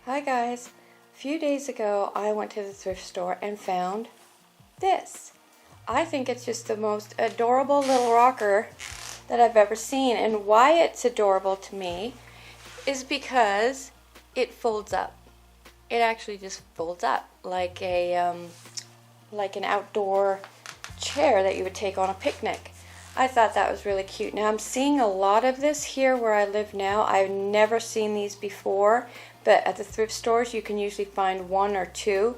Hi guys, a few days ago I went to the thrift store and found this. I think it's just the most adorable little rocker that I've ever seen, and why it's adorable to me is because it folds up. It actually just folds up like an outdoor chair that you would take on a picnic. I thought that was really cute. Now I'm seeing a lot of this here where I live now. I've never seen these before, but at the thrift stores you can usually find one or two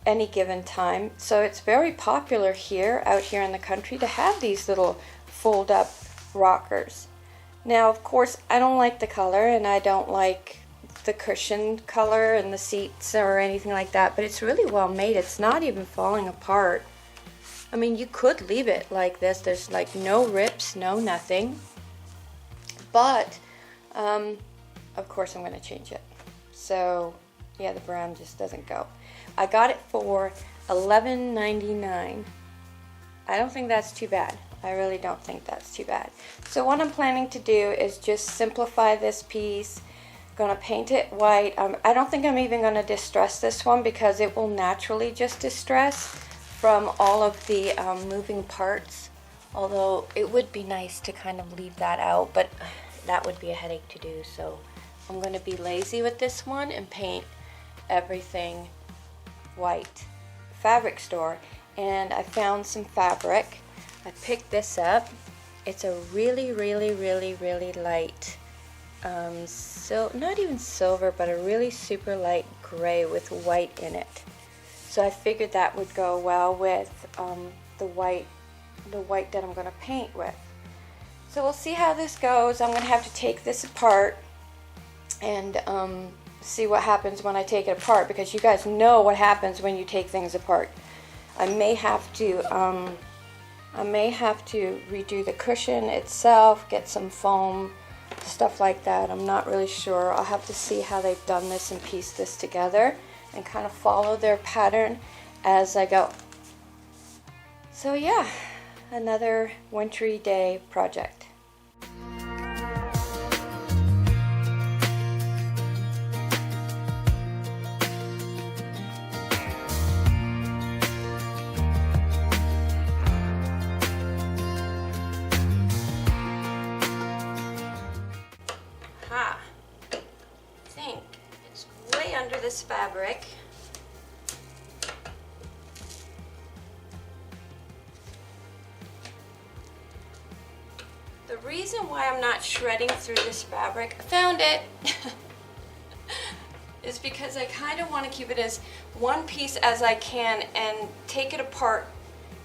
any given time. So it's very popular here, out here in the country, to have these little fold up rockers. Now of course I don't like the color, and I don't like the cushion color and the seats or anything like that, but it's really well made. It's not even falling apart. I mean, you could leave it like this. There's like no rips, no nothing. But, of course I'm going to change it. So, yeah, the brown just doesn't go. I got it for $11.99. I don't think that's too bad. I really don't think that's too bad. So what I'm planning to do is just simplify this piece. Going to paint it white. I don't think I'm even going to distress this one because it will naturally just distress from all of the moving parts, although it would be nice to kind of leave that out, but that would be a headache to do. So I'm going to be lazy with this one and paint everything white. Fabric store, and I found some fabric. I picked this up. It's a really light not even silver, but a really super light gray with white in it. So I figured that would go well with the white that I'm going to paint with. So we'll see how this goes. I'm going to have to take this apart and see what happens when I take it apart, because you guys know what happens when you take things apart. I may have to redo the cushion itself, get some foam, stuff like that. I'm not really sure. I'll have to see how they've done this and piece this together and kind of follow their pattern as I go. So yeah, another wintry day project. I think it's way under this fabric. The reason why I'm not shredding through this fabric, I found it, is because I kind of want to keep it as one piece as I can and take it apart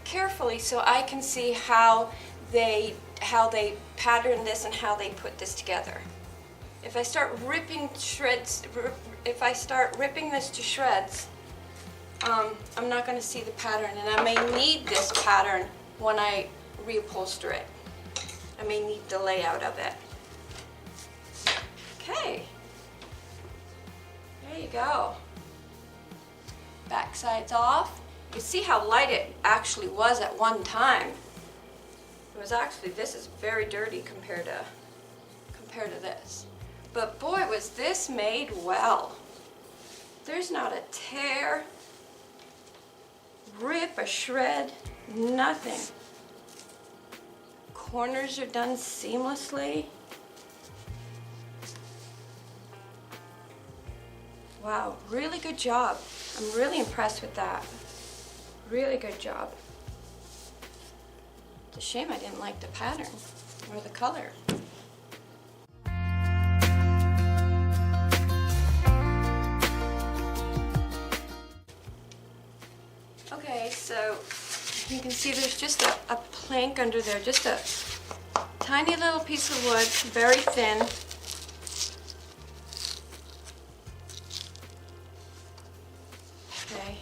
carefully so I can see how they pattern this and how they put this together. If I start ripping this to shreds, I'm not going to see the pattern, and I may need this pattern when I reupholster it. I may need the layout of it. Okay, there you go. Backside's off. You can see how light it actually was at one time. It was actually, this is very dirty compared to this. But boy, was this made well. There's not a tear, rip, a shred, nothing. Corners are done seamlessly. Wow, really good job. I'm really impressed with that. Really good job. It's a shame I didn't like the pattern or the color. Okay, so you can see there's just a plank under there, just a tiny little piece of wood, very thin. Okay,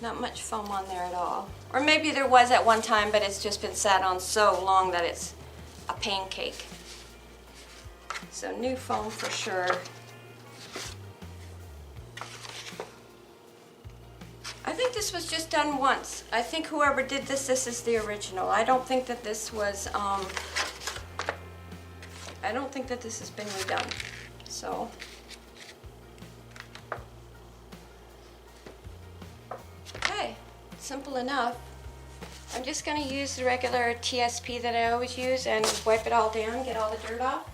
not much foam on there at all. Or maybe there was at one time, but it's just been sat on so long that it's a pancake. So new foam for sure. I think this was just done once. I think whoever did this is the original. I don't think that this was, I don't think that this has been redone. So simple enough. I'm just going to use the regular TSP that I always use and wipe it all down, get all the dirt off.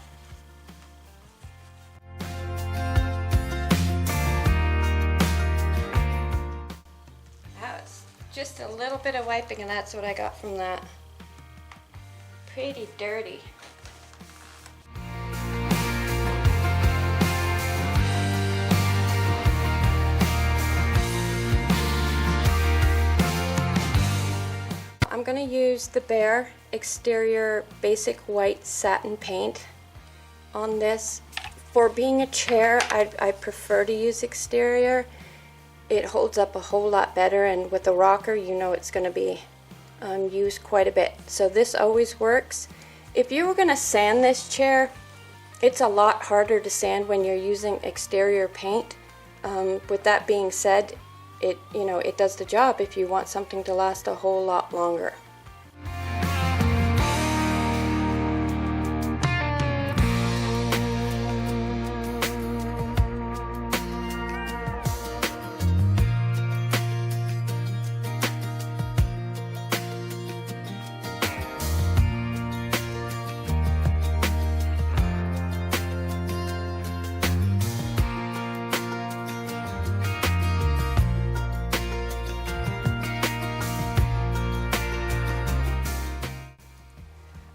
That's just a little bit of wiping and that's what I got from that. Pretty dirty. I'm going to use the Behr exterior basic white satin paint on this. For being a chair, I prefer to use exterior. It holds up a whole lot better, and with a rocker you know it's going to be used quite a bit. So this always works. If you were going to sand this chair, it's a lot harder to sand when you're using exterior paint. With that being said, it does the job if you want something to last a whole lot longer.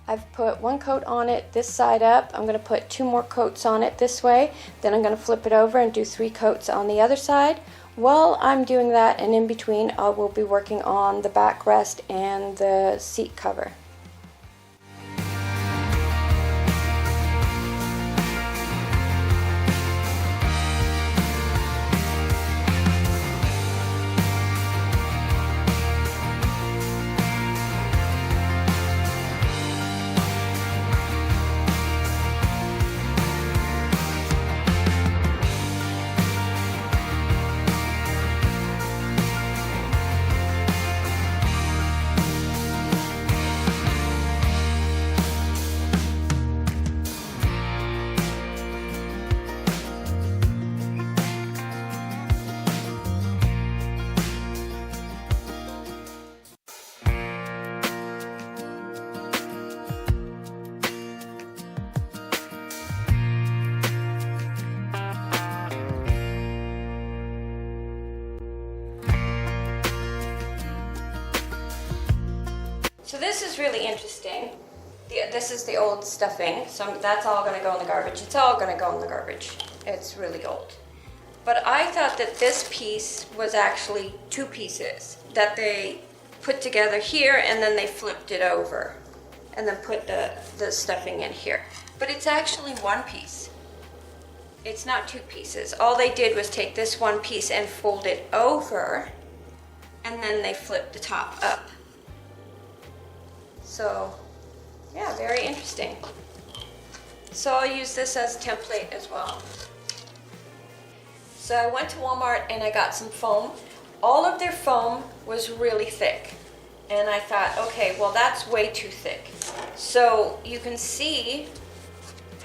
I've put one coat on it this side up. I'm going to put 2 more coats on it this way. Then I'm going to flip it over and do 3 coats on the other side. While I'm doing that, and in between, I will be working on the backrest and the seat cover. So this is really interesting. This is the old stuffing, so that's all going to go in the garbage. It's all going to go in the garbage. It's really old. But I thought that this piece was actually 2 pieces that they put together here and then they flipped it over and then put the stuffing in here. But it's actually 1 piece. It's not 2 pieces. All they did was take this 1 piece and fold it over and then they flipped the top up. So, yeah, very interesting. So I'll use this as a template as well. So I went to Walmart and I got some foam. All of their foam was really thick. And I thought, okay, well that's way too thick. So you can see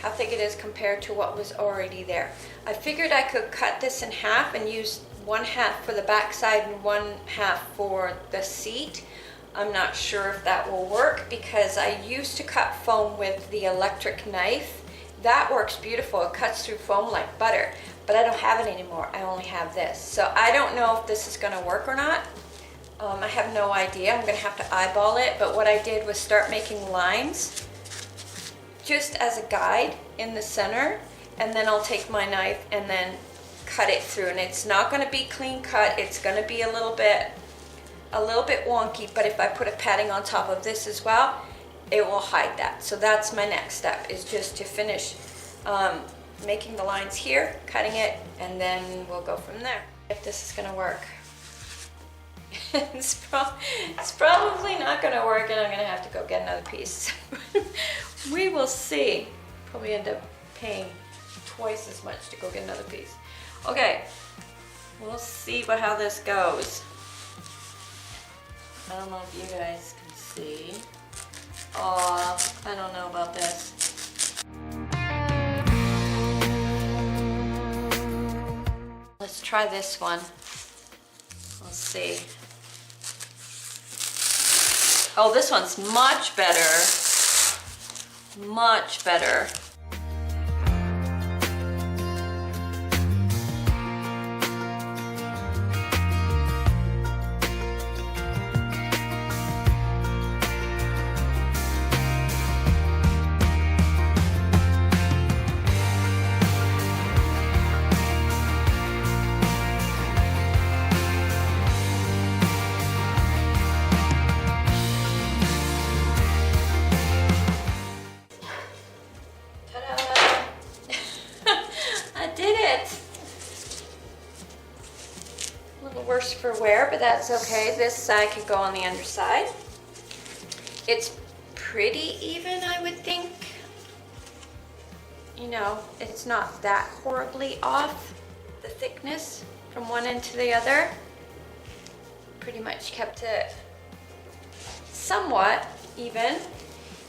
how thick it is compared to what was already there. I figured I could cut this in half and use 1/2 for the back side and 1/2 for the seat. I'm not sure if that will work because I used to cut foam with the electric knife. That works beautiful. It cuts through foam like butter, but I don't have it anymore. I only have this. So I don't know if this is going to work or not. I have no idea. I'm going to have to eyeball it, but what I did was start making lines just as a guide in the center, and then I'll take my knife and then cut it through. And it's not going to be clean cut. It's going to be a little bit wonky, but if I put a padding on top of this as well, it will hide that. So that's my next step, is just to finish making the lines here, cutting it, and then we'll go from there. If this is gonna work. It's probably not gonna work and I'm gonna have to go get another piece. We will see. Probably end up paying twice as much to go get another piece. Okay, we'll see how this goes. I don't know if you guys can see. Oh, I don't know about this. Let's try this one. Let's see. Oh, this one's much better. Much better. Worse for wear, but that's okay. This side could go on the underside. It's pretty even, I would think. You know, it's not that horribly off, the thickness from one end to the other. Pretty much kept it somewhat even.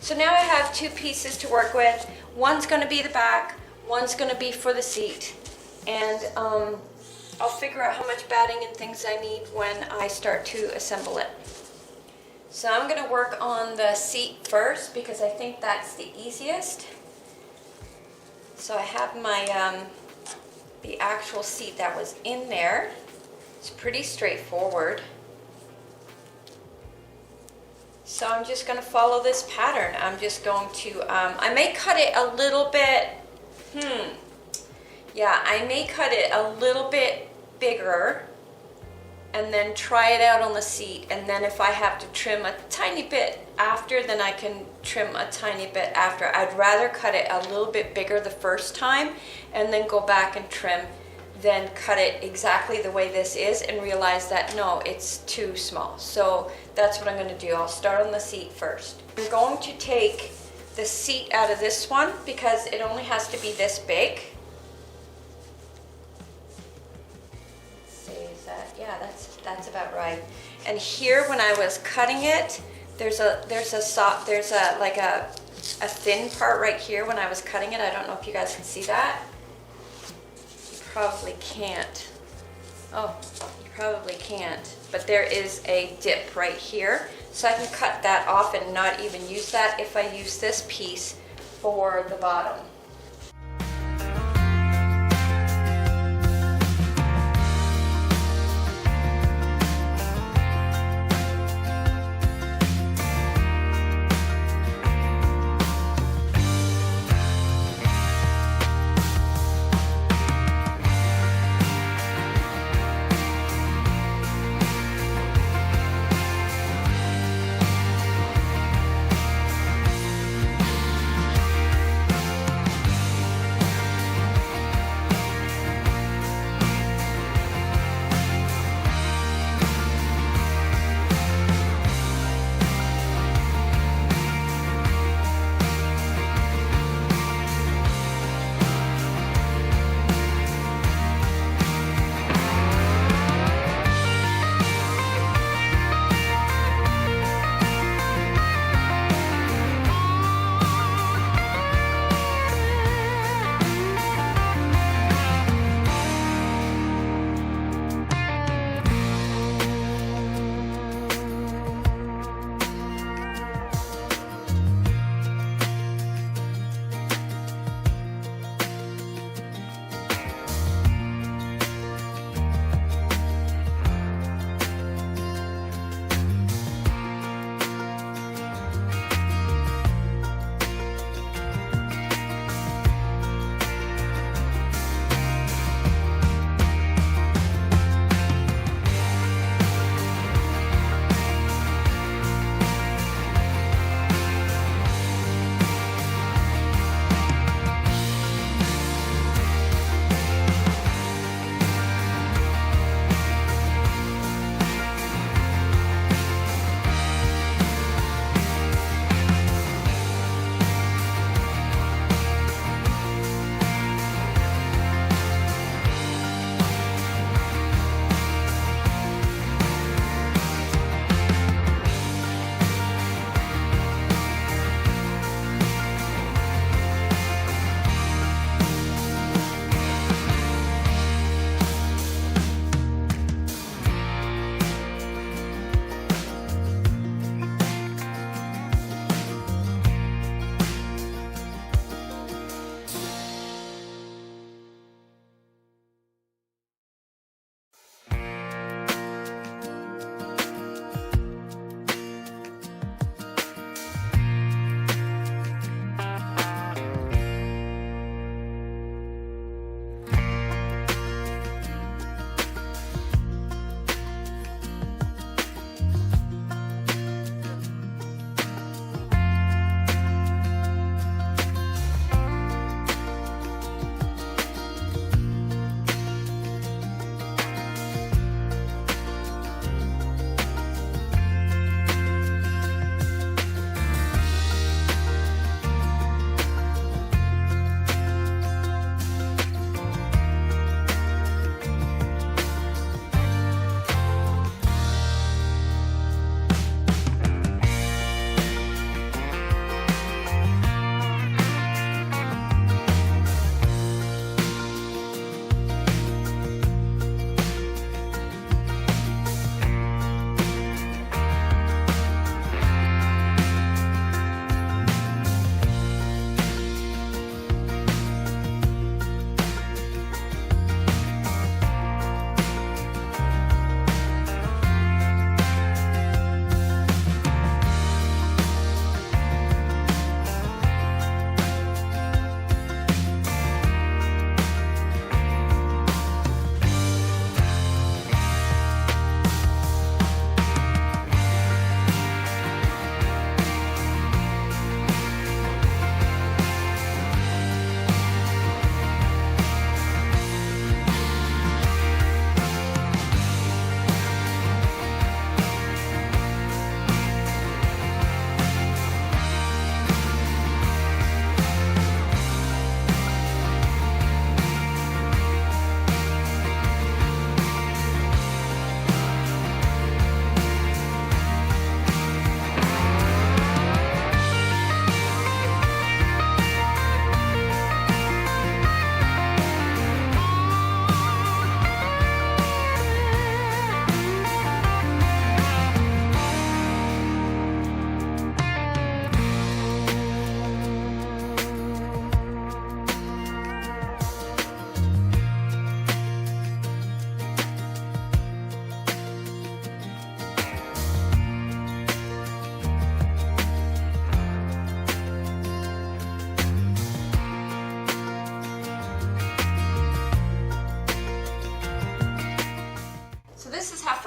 So now I have two pieces to work with. One's going to be the back, one's going to be for the seat. And I'll figure out how much batting and things I need when I start to assemble it. So I'm going to work on the seat first because I think that's the easiest. So I have my the actual seat that was in there. It's pretty straightforward. So I'm just going to follow this pattern. I'm just going to, I may cut it a little bit, yeah, I may cut it a little bit bigger and then try it out on the seat, and then if I have to trim a tiny bit after, then I can trim a tiny bit after. I'd rather cut it a little bit bigger the first time and then go back and trim, then cut it exactly the way this is and realize that no, it's too small. So that's what I'm going to do. I'll start on the seat first. I'm going to take the seat out of this one because it only has to be this big. Yeah, that's about right. And here, when I was cutting it, there's a thin part right here when I was cutting it. I don't know if you guys can see that. You probably can't. Oh, you probably can't. But there is a dip right here, so I can cut that off and not even use that if I use this piece for the bottom.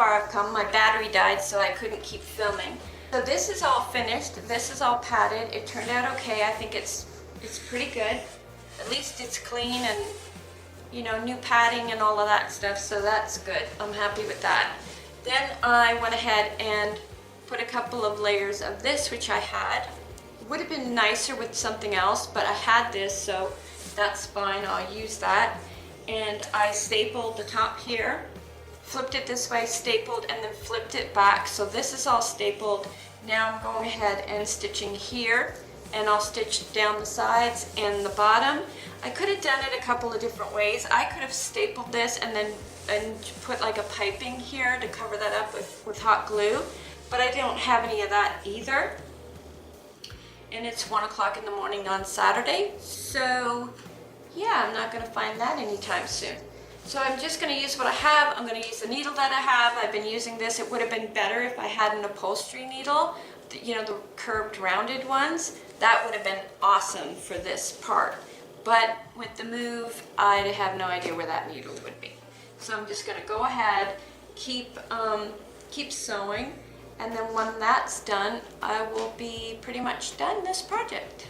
far I've come. My battery died, so I couldn't keep filming. So this is all finished. This is all padded. It turned out okay. I think it's pretty good. At least it's clean and, you know, new padding and all of that stuff, so that's good. I'm happy with that. Then I went ahead and put a couple of layers of this, which I had. Would have been nicer with something else, but I had this, so that's fine. I'll use that. And I stapled the top here, flipped it this way, stapled, and then flipped it back. So this is all stapled. Now I'm going ahead and stitching here, and I'll stitch down the sides and the bottom. I could have done it a couple of different ways. I could have stapled this and then put like a piping here to cover that up with hot glue, but I don't have any of that either. And it's 1 o'clock in the morning on Saturday, so yeah, I'm not going to find that anytime soon. So I'm just going to use what I have. I'm going to use the needle that I have. I've been using this. It would have been better if I had an upholstery needle, you know, the curved rounded ones. That would have been awesome for this part. But with the move, I have no idea where that needle would be. So I'm just going to go ahead, keep sewing, and then when that's done, I will be pretty much done this project.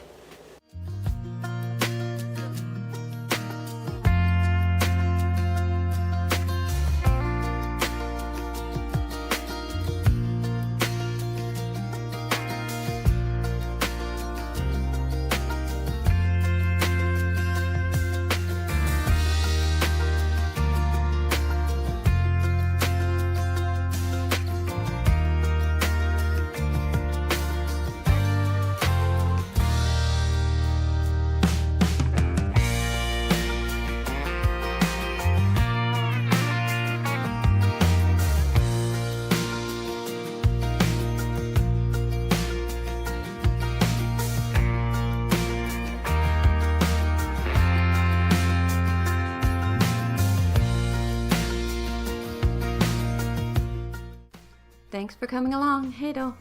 Thanks for coming along. Hey, doll.